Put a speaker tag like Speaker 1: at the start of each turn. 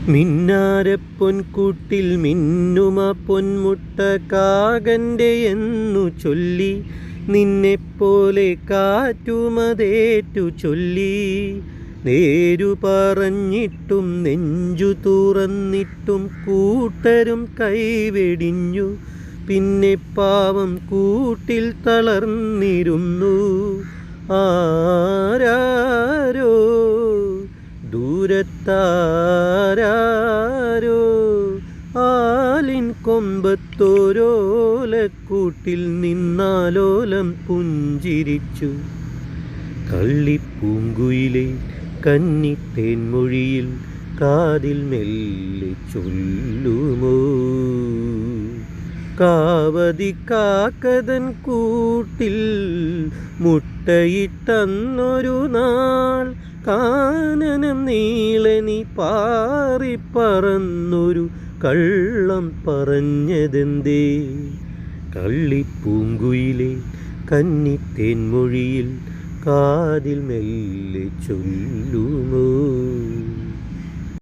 Speaker 1: മിന്നാരപ്പൊൻകൂട്ടിൽ മിന്നുമ പൊന്മുട്ട കാകൻ്റെ എന്നു ചൊല്ലി, നിന്നെപ്പോലെ കാറ്റുമതേറ്റു ചൊല്ലി. നേരു പറഞ്ഞിട്ടും നെഞ്ചു തുറന്നിട്ടും കൂട്ടരും കൈവെടിഞ്ഞു. പിന്നെ പാവം കൂട്ടിൽ തളർന്നിരുന്നു. ആരാരോ ദൂരത്താരാരോ ആലിൻ കൊമ്പത്തോരോലക്കൂട്ടിൽ നിന്നാലോലം പുഞ്ചിരിച്ചു. കള്ളിപ്പൂങ്കുയിലെ കന്നിത്തേൻമൊഴിയിൽ കാതിൽ മെല്ലെ ചൊല്ലുമോ? കാവതി കാക്കതൻ കൂട്ടിൽ മുട്ടയിട്ടന്നൊരു നാൾ, കാനനം നീളെ നീ പാറിപ്പറന്നൊരു കള്ളം പറഞ്ഞതെന്തേ? കള്ളിപ്പൂങ്കുയിലെ കന്നിത്തേൻമൊഴിയിൽ കാതിൽ മെല്ലെ ചൊല്ലുമോ?